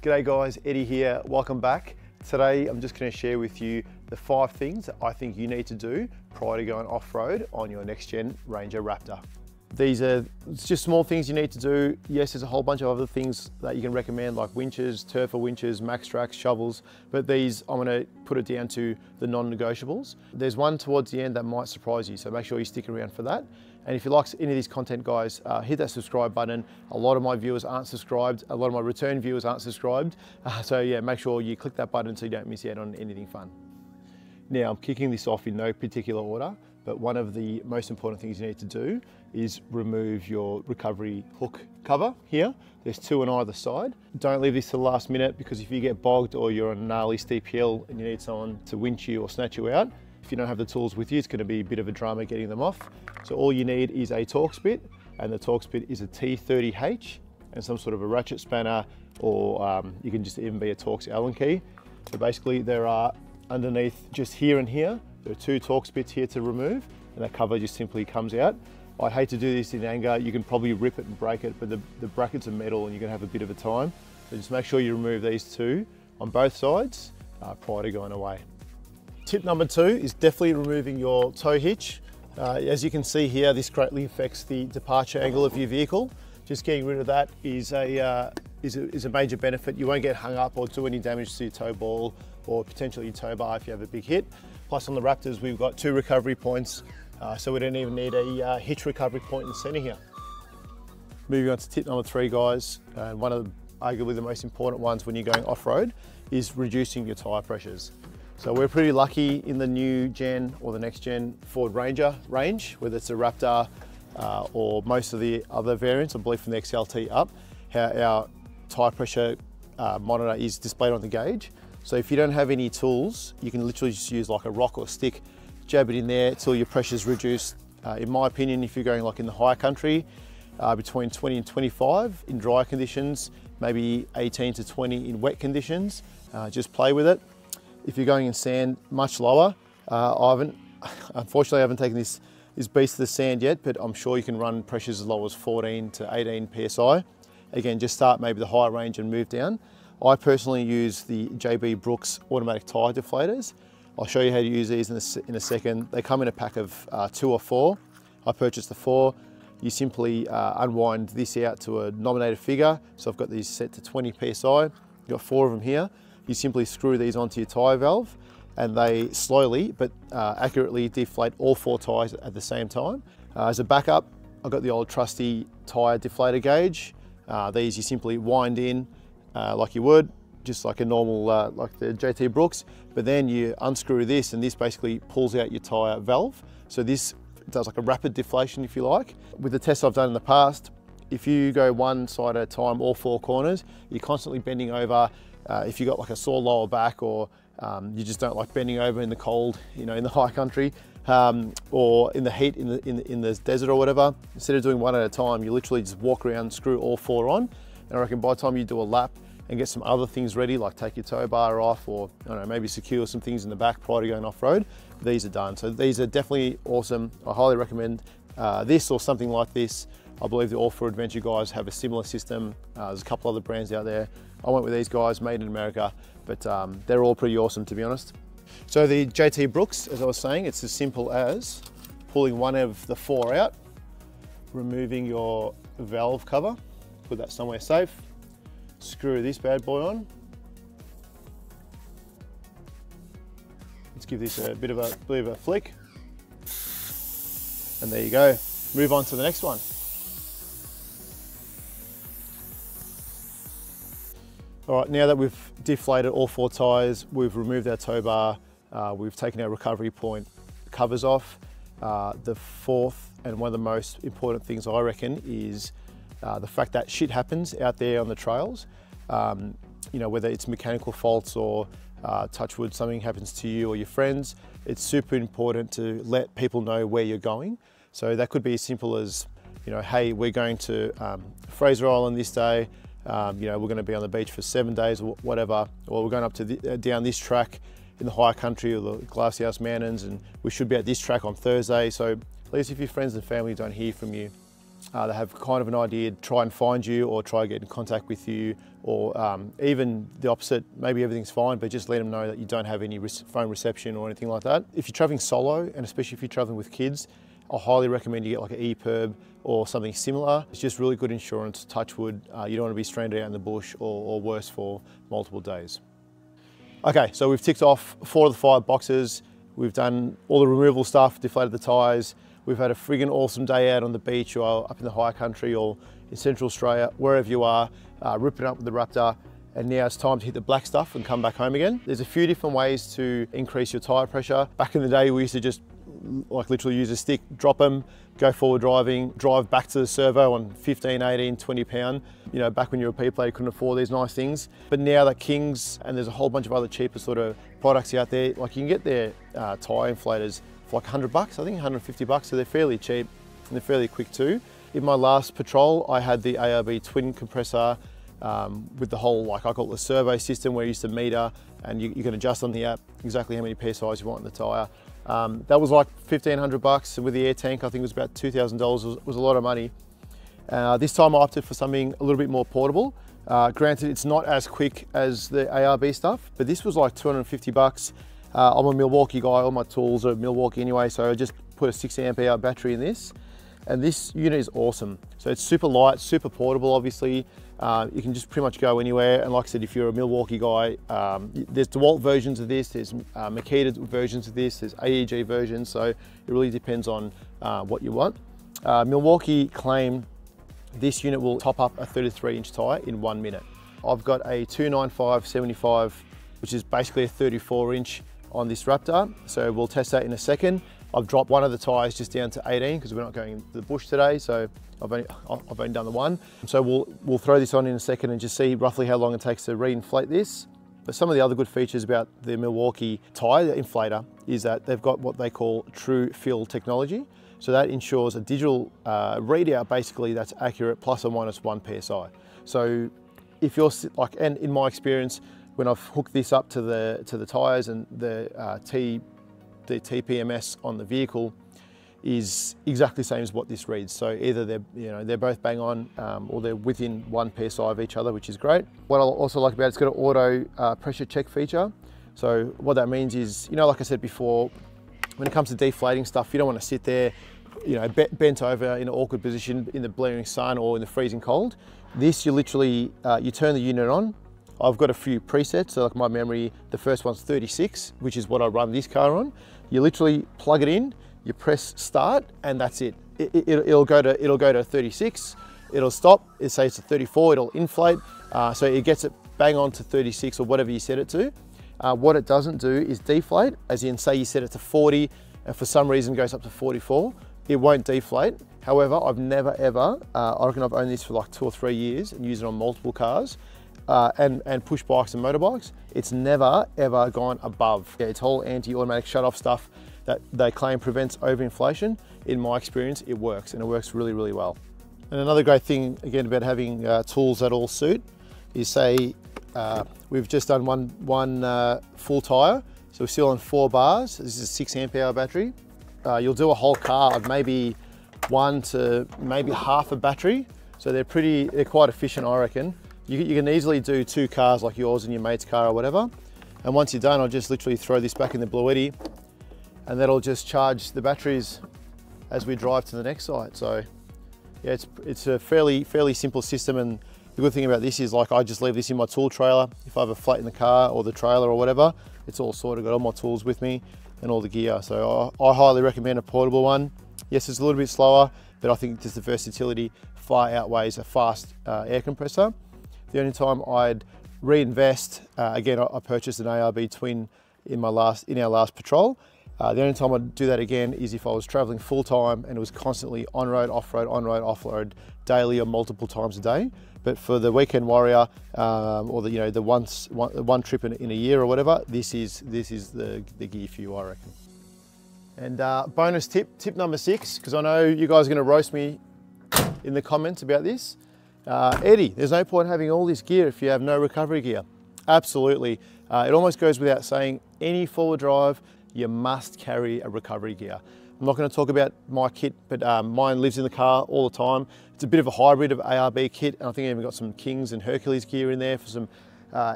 G'day guys, Eddie here, welcome back. Today I'm just going to share with you the 5 things that I think you need to do prior to going off-road on your next-gen Ranger Raptor. These are just small things you need to do. Yes, there's a whole bunch of other things that you can recommend like winches, turfer winches, max tracks, shovels, but these I'm going to put it down to the non-negotiables. There's one towards the end that might surprise you, so make sure you stick around for that. And if you like any of this content, guys, hit that subscribe button. A lot of my viewers aren't subscribed. A lot of my return viewers aren't subscribed. So yeah, make sure you click that button so you don't miss out on anything fun. Now, I'm kicking this off in no particular order, but one of the most important things you need to do is remove your recovery hook cover here. There's 2 on either side. Don't leave this to the last minute, because if you get bogged or you're on a gnarly steep hill and you need someone to winch you or snatch you out, if you don't have the tools with you, it's going to be a bit of a drama getting them off. So all you need is a Torx bit, and the Torx bit is a T30H and some sort of a ratchet spanner, or you can just even be a Torx Allen key. So basically there are underneath just here and here, there are 2 Torx bits here to remove, and that cover just simply comes out. I'd hate to do this in anger. You can probably rip it and break it, but the brackets are metal and you're going to have a bit of a time. So just make sure you remove these 2 on both sides prior to going away. Tip number 2 is definitely removing your tow hitch. As you can see here, this greatly affects the departure angle of your vehicle. Just getting rid of that is a major benefit. You won't get hung up or do any damage to your tow ball or potentially your tow bar if you have a big hit. Plus on the Raptors, we've got 2 recovery points, so we don't even need a hitch recovery point in the center here. Moving on to tip number 3, guys, and one of arguably the most important ones when you're going off-road is reducing your tire pressures. So we're pretty lucky in the new gen or the next gen Ford Ranger range, whether it's a Raptor or most of the other variants, I believe from the XLT up, how our tire pressure monitor is displayed on the gauge. So if you don't have any tools, you can literally just use like a rock or stick, jab it in there till your pressure's reduced. In my opinion, if you're going like in the higher country, between 20 and 25 in dry conditions, maybe 18 to 20 in wet conditions, just play with it. If you're going in sand, much lower. Unfortunately, I haven't taken this beast to the sand yet, but I'm sure you can run pressures as low as 14 to 18 PSI. Again, just start maybe the higher range and move down. I personally use the JB Brooks automatic Tyre Deflators. I'll show you how to use these in a second. They come in a pack of 2 or 4. I purchased the 4. You simply unwind this out to a nominated figure. So I've got these set to 20 PSI. You've got 4 of them here. You simply screw these onto your tyre valve and they slowly but accurately deflate all 4 tyres at the same time. As a backup, I've got the old trusty tyre deflator gauge. These you simply wind in like you would, just like a normal, like the JT Brooks, but then you unscrew this and this basically pulls out your tyre valve. So this does like a rapid deflation, if you like. With the tests I've done in the past, if you go one side at a time, all 4 corners, you're constantly bending over. If you've got like a sore lower back, or you just don't like bending over in the cold, you know, in the high country, or in the heat in the desert or whatever, instead of doing one at a time, you literally just walk around, screw all 4 on, and I reckon by the time you do a lap and get some other things ready, like take your tow bar off, or I don't know, maybe secure some things in the back prior to going off-road, these are done. So these are definitely awesome. I highly recommend this or something like this. I believe the All4 Adventure guys have a similar system. There's a couple other brands out there. I went with these guys, made in America, but they're all pretty awesome, to be honest. So the JT Brooks, as I was saying, it's as simple as pulling one of the 4 out, removing your valve cover, put that somewhere safe, screw this bad boy on. Let's give this a bit of a flick. And there you go. Move on to the next one. All right, now that we've deflated all 4 tyres, we've removed our tow bar, we've taken our recovery point covers off. The 4th and one of the most important things I reckon is the fact that shit happens out there on the trails. You know, whether it's mechanical faults or touch wood, something happens to you or your friends, it's super important to let people know where you're going. So that could be as simple as, you know, hey, we're going to Fraser Island this day. You know, we're going to be on the beach for 7 days or whatever, or we're going up to down this track in the high country or the Glasshouse Mountains, and we should be at this track on Thursday. So please, if your friends and family don't hear from you, they have kind of an idea to try and find you or try to get in contact with you, or even the opposite, maybe everything's fine, but just let them know that you don't have any phone reception or anything like that. If you're traveling solo, and especially if you're traveling with kids, I highly recommend you get like an EPIRB or something similar. It's just really good insurance, touch wood. You don't want to be stranded out in the bush or worse for multiple days. Okay, so we've ticked off 4 of the 5 boxes. We've done all the removal stuff, deflated the tyres. We've had a friggin' awesome day out on the beach or up in the high country or in Central Australia, wherever you are, ripping up with the Raptor. And now it's time to hit the black stuff and come back home again. There's a few different ways to increase your tyre pressure. Back in the day, we used to just like literally use a stick, drop them, go forward driving, drive back to the servo on 15, 18, 20 pound. You know, back when you were a P-player, you couldn't afford these nice things. But now that Kings, and there's a whole bunch of other cheaper sort of products out there, like you can get their tyre inflators for like 100 bucks, I think 150 bucks, so they're fairly cheap and they're fairly quick too. In my last patrol, I had the ARB twin compressor with the whole, like I call it the servo system, where you use the meter and you can adjust on the app exactly how many PSIs you want in the tyre. That was like 1,500 bucks, and with the air tank, I think it was about $2,000, was a lot of money. This time I opted for something a little bit more portable. Granted, it's not as quick as the ARB stuff, but this was like 250 bucks. I'm a Milwaukee guy, all my tools are Milwaukee anyway, so I just put a 6 amp hour battery in this. And this unit is awesome. So it's super light, super portable, obviously. You can just pretty much go anywhere. And like I said, if you're a Milwaukee guy, there's DeWalt versions of this, there's Makita versions of this, there's AEG versions, so it really depends on what you want. Milwaukee claim this unit will top up a 33-inch tyre in 1 minute. I've got a 295/75, which is basically a 34-inch on this Raptor, so we'll test that in a second. I've dropped one of the tyres just down to 18 because we're not going into the bush today, so I've only done the one. So we'll throw this on in a second and just see roughly how long it takes to re-inflate this. But some of the other good features about the Milwaukee Tyre Inflator is that they've got what they call true fill technology. So that ensures a digital readout basically that's accurate plus or minus 1 PSI. So if you're like, and in my experience, when I've hooked this up to the tyres and the TPMS on the vehicle is exactly the same as what this reads. So either they're both bang on or they're within 1 PSI of each other, which is great. What I also like about it, it's got an auto pressure check feature. So what that means is, like I said before, when it comes to deflating stuff, you don't want to sit there, bent over in an awkward position in the blaring sun or in the freezing cold. This, you literally, you turn the unit on. I've got a few presets, so like my memory, the first one's 36, which is what I run this car on. You literally plug it in, you press start, and that's it. It'll go to 36, it'll stop, it says it's 34, it'll inflate, so it gets it bang on to 36 or whatever you set it to. What it doesn't do is deflate, as in say you set it to 40, and for some reason goes up to 44, it won't deflate. However, I've never ever, I reckon I've owned this for like 2 or 3 years and used it on multiple cars, and push bikes and motorbikes, it's never ever gone above. It's whole anti-automatic shut-off stuff that they claim prevents overinflation. In my experience, it works, and it works really, really well. And another great thing, again, about having tools that all suit is, say, we've just done one full tyre, so we're still on 4 bars. This is a 6 amp hour battery. You'll do a whole car of maybe 1 to maybe half a battery, so they're quite efficient, I reckon. You can easily do 2 cars like yours and your mate's car or whatever. And once you're done, I'll just literally throw this back in the Bluetti, and that'll just charge the batteries as we drive to the next site. So yeah, it's a fairly simple system, and the good thing about this is, like, I just leave this in my tool trailer. If I have a flat in the car or the trailer or whatever, it's all sorted, got all my tools with me and all the gear. So I highly recommend a portable one. Yes, it's a little bit slower, but I think just the versatility far outweighs a fast air compressor. The only time I'd reinvest, again, I purchased an ARB twin in our last patrol. The only time I'd do that again is if I was traveling full time and it was constantly on-road, off-road, on-road, off-road, daily or multiple times a day. But for the weekend warrior, or the one trip in a year or whatever, this is the gear for you, I reckon. And bonus tip number 6, because I know you guys are going to roast me in the comments about this. Eddie, there's no point having all this gear if you have no recovery gear. Absolutely. It almost goes without saying, any four-wheel drive, you must carry a recovery gear. I'm not going to talk about my kit, but mine lives in the car all the time. It's a bit of a hybrid of ARB kit, and I think I even got some Kings and Hercules gear in there for some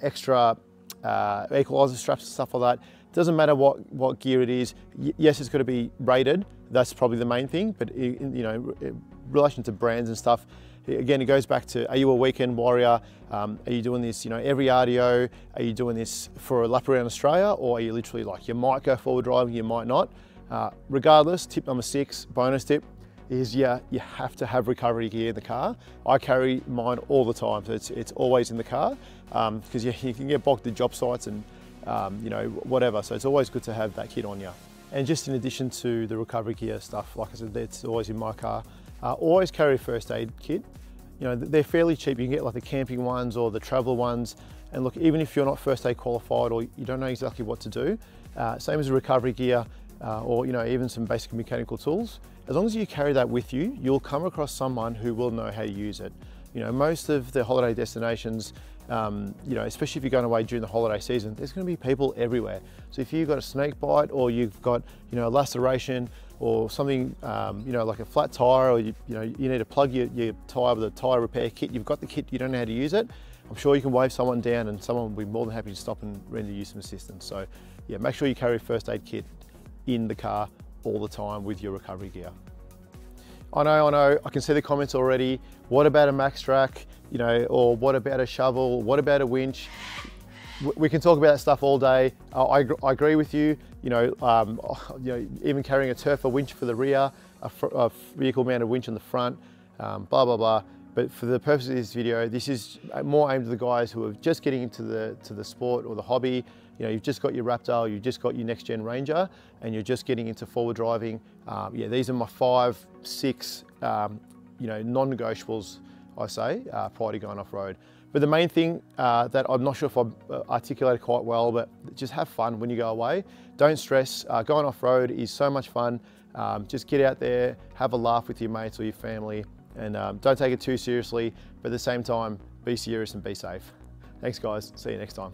extra equalizer straps and stuff like that. Doesn't matter what gear it is. Yes, it's got to be rated. That's probably the main thing, but in relation to brands and stuff, again, it goes back to, are you a weekend warrior? Are you doing this, every RDO? Are you doing this for a lap around Australia? Or are you literally like, you might go forward driving, you might not. Regardless, tip number 6, bonus tip, is you have to have recovery gear in the car. I carry mine all the time, so it's always in the car, because you can get bogged at job sites and whatever, so it's always good to have that kit on you. And just in addition to the recovery gear stuff, like I said, it's always in my car. Always carry a first aid kit. They're fairly cheap. You can get like the camping ones or the traveler ones. And look, even if you're not first aid qualified or you don't know exactly what to do, same as the recovery gear or even some basic mechanical tools, as long as you carry that with you, you'll come across someone who will know how to use it. Most of the holiday destinations, especially if you're going away during the holiday season, there's going to be people everywhere. So if you've got a snake bite or you've got a laceration or something like a flat tire, or you need to plug your tire with a tire repair kit, you've got the kit, you don't know how to use it, I'm sure you can wave someone down and someone will be more than happy to stop and render you some assistance. So yeah, make sure you carry a first aid kit in the car all the time with your recovery gear. I know, I can see the comments already. What about a max track? Or what about a shovel? What about a winch? We can talk about that stuff all day. I agree with you. Even carrying a turf, a winch for the rear, a vehicle mounted winch on the front, blah, blah, blah. But for the purpose of this video, this is more aimed at the guys who are just getting into the sport or the hobby. You've just got your Raptor, you've just got your next gen Ranger, and you're just getting into forward driving. Yeah, these are my 5, 6, non-negotiables, I say, prior to going off-road. But the main thing that I'm not sure if I've articulated quite well, but just have fun when you go away. Don't stress. Going off-road is so much fun. Just get out there, have a laugh with your mates or your family, and don't take it too seriously, but at the same time, be serious and be safe. Thanks guys, see you next time.